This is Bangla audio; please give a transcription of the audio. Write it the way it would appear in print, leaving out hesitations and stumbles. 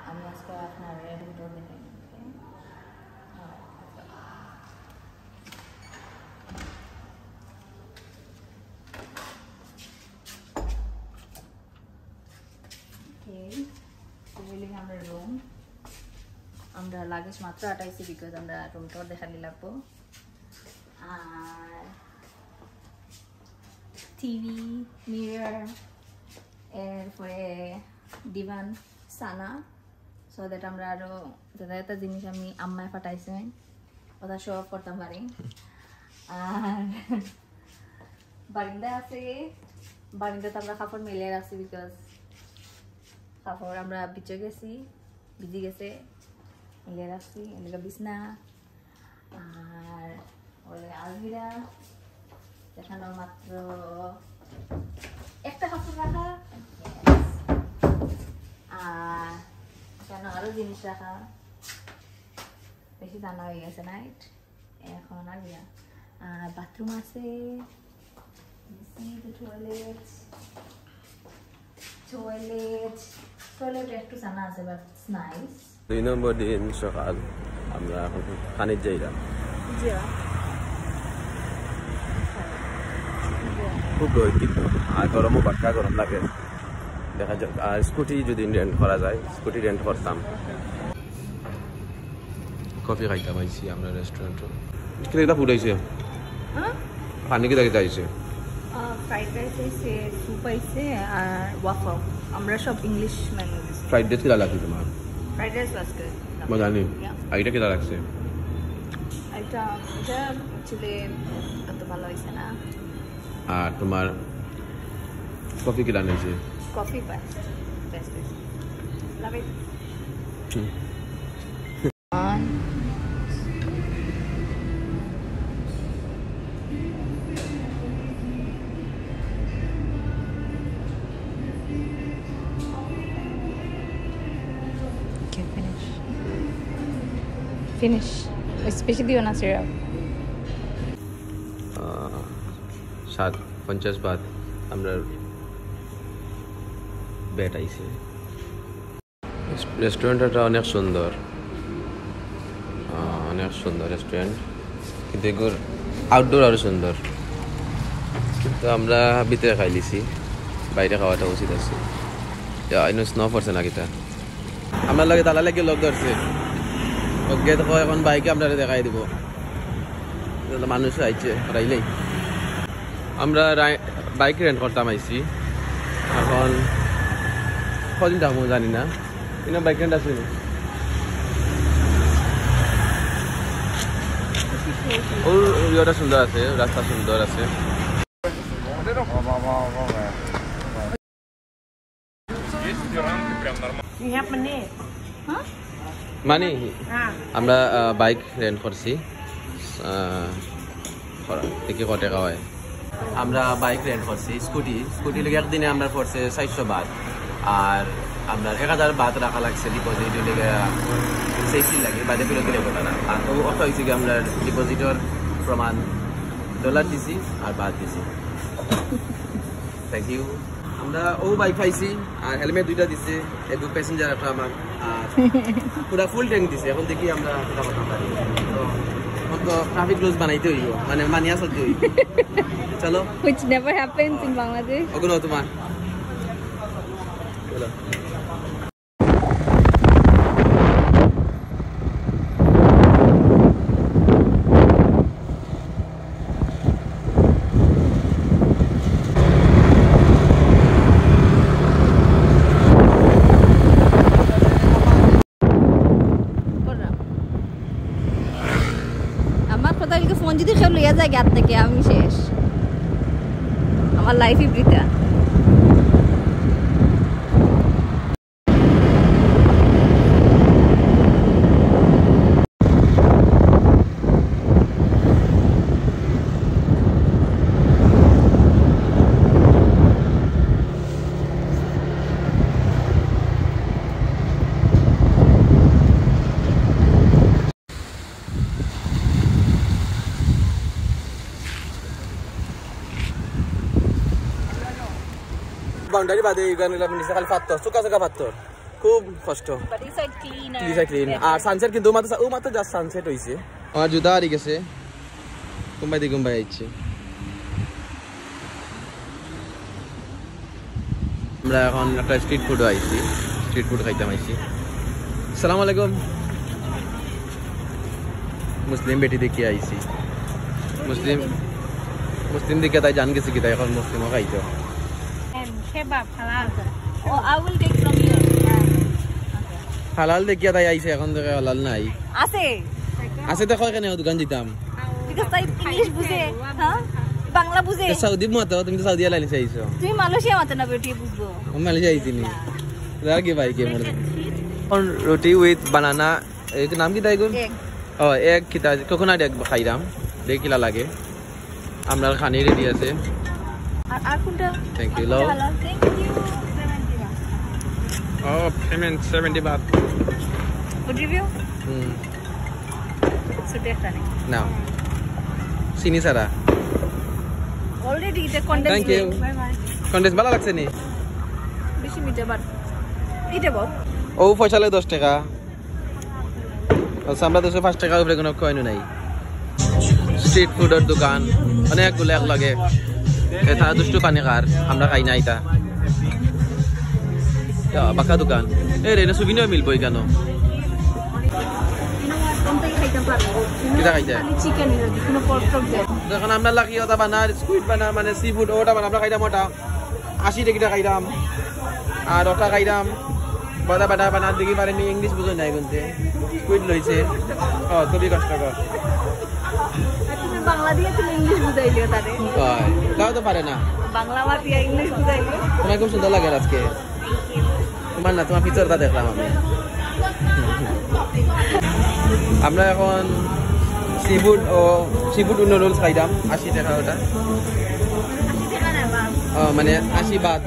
আমি আজকে আপনার রুম টুর দেখাই। আমরা রুম আমরা লাগেজ মাত্র আটাইছি বিকজ আমরা রুম টুর দেখালি লাগবো। আর টিভি, মিরর, এরপরে ডিভান, সানা, সো দ্যাট আমরা আরো একটা জিনিস আমি আম্মায় পাঠাইছে ওটা শো অফ করতে পারি। আর বারিন্দা আছে, বারিন্দাতে আমরা কাপড় মেলে রাখছি বিকজ কাপড় আমরা ভিজে গেছি, ভিজে গেছে, মেলে রাখছি। এলাকা বিছনা আর ওই আলমিরা দেখানো মাত্র একটা কাপড় রাখা, আর কেন আরো জিনিস রাখা, বেশি জানা হয়ে গেছে নাইট এখন। আর বাথরুম আছে, টয়লেট একটু জানা আছে বাট ইটস নাইস। 2 নম্বর দিন সকাল, আমরা এখন খানিক যাইলাম। খুব রোদ কিন্তু, আর গরমও বাটকা গরম লাগে দেখা যাক। আর স্কুটি যদি রেন্ট করা যায়, স্কুটি রেন্ট করতাম। কফি খাইতাম আইছি আমরা রেস্টুরেন্টে। কিটা ফুড আইছে? পানি কিটা কিটা আইছে? ফ্রাইড রাইস আইছে, স্যুপ আইছে আর ওয়াফল। আমরা সব ইংলিশ মেনু দিছি। ফ্রাইড রাইস কিটা লাগছে তোমার? Fried rice was good. মজা নেই? আর এটা কিটা লাগছে? এটা অ্যাকচুয়ালি এত ভালো হয়েছে না। আর তোমার কফি কিটা নিয়েছে? Coffee best love it. Finish. Especially on a syrup. 7:50 বাদ আমরা বেড আইছে। রেস্টুরেন্টটা অনেক সুন্দর, অনেক সুন্দর রেস্টুরেন্ট, কিন্তু এগুলো আউটডোর আরও সুন্দর। কিন্তু আমরা ভিতরে খাই লিছি, বাইরে খাওয়াটা উচিত আছে। স্নো পড়ছে না কিটা আমরা লাগে তালা লাগে লক ধরছে। ওকে দেখো এখন বাইকে আপনারা দেখাই দিব, মানুষ আইছে রাইলেই। আমরা বাইক রেন্ট করতাম আইছি, এখন কদিন থাকবো জানি না, কিন্তু বাইক রেন্ট আছে। ওটা সুন্দর আছে, রাস্তা সুন্দর আছে। মানে আমরা বাইক রেন্ট করছি, থেকে কত টাকা হয়। আমরা বাইক রেন্ট করছি, স্কুটি লেগে একদিনে আমরা পড়ছে 400 বাদ। আর আমরা 1000 বাদ রাখা লাগছে ডিপোজিট লেগে, সেই লাগে বাদে ফেরত দিলে বলা না। আর অত হয়েছে কি আমরা ডিপোজিটর প্রমাণ ডলার দিছি আর বাদ দিছি। Thank you. আমরা বাইক পাইছি আর হেলমেট 2টা দিছে, একটু প্যাসেঞ্জার একটা আমার, আর পুরা ফুল ট্যাঙ্ক দিছে। এখন দেখি আমরা কথা পারি, তো ট্রাফিক রুলস বানাইতে হইব, মানে মানিয়া চলতে হইব। চলো, which never happens in Bangladesh. ওগুলো তোমার চলো। ফোন যদি সব লইয়া যায় গাত থেকে আমি শেষ, আমার লাইফই বৃথা। বাউন্ডারি বাদে নিচে খালি পাথর, চুকা চুকা পাথর, খুব কষ্ট But this side cleaner. This is clean. আর সানসেট কিন্তু মাত্র জাস্ট সানসেট হইছে আমার জুতা হারিয়ে গেছে কুম্বাই আইছে আমরা এখন একটা স্ট্রিট ফুড আইছি স্ট্রিট ফুড খাইতাম আইছি আসসালামু আলাইকুম মুসলিম বেটি দেখি আইছি মুসলিম দেখে তাই জান গেছি কি তাই এখন মুসলিমও খাইতো And kebab halal. Oh, I will take from you. হালাল দেখিয়া তাই আইছে এখন দেখে হালাল নাই Ase. তো কয় কেন দোকান দিতাম Because I English বুঝে, হ্যাঁ? বাংলা বুঝে। সৌদি মতো তুমি তো সৌদি আলাইনি চাইছো তুমি মালয়েশিয়া মতো না বেটি বুঝবো। আমি মালয়েশিয়া আইছি নি রাগে ভাই কে মরে রুটি উইথ বানানা এক নাম কি তাই গুন ও এক কিতা কোকোনাট এক খাইরাম দেখিলা লাগে আমরা খানি রেডি আছে আর কোনটা থ্যাংক ইউ লও thank you 70 O payment 70 Baat Food review? So definitely. নাও চিনি সারা Already the condense. Thank you. Bye bye. Contest ভালো লাগছে নি বেশি মিঠা বাট eatable. ও পয়সা লাগে 10 টাকা আমরা 205 টাকা উপরে কোনো কয়েন নাই স্ট্রিট ফুডের দোকান অনেকগুলো এক লাগে এটা দুষ্টু পানি কার আমরা খাই না এটা বাঁকা দোকান এই রে সুবিনও মিলবো কেন কিটা খাইতে চিকেন কোনো পর্ক টক দেয় যখন আমরা লাকি ওটা বানার স্কুইড বানার মানে সি ফুড ওটা বানা আমরা খাইতাম ওটা 80 টাকা খাইতাম আর ওটা খাইতাম বাদা বাদা বানার দেখি পারে আমি ইংলিশ বুঝো নাই বলতে স্কুইড লইছে খুবই কষ্টকর তুমি বাংলা দিয়ে তুমি ইংলিশ বুঝাইলিও তারে তাও তো পারে না বাংলা বা দিয়ে ইংলিশ বুঝাইলিও তোমার খুব সুন্দর লাগে আজকে তোমার না তোমার পিকচারটা দেখলাম আমি আমরা এখন সিফুড নুডলস খাইতাম 80 টাকা ওটা মানে 80 বাত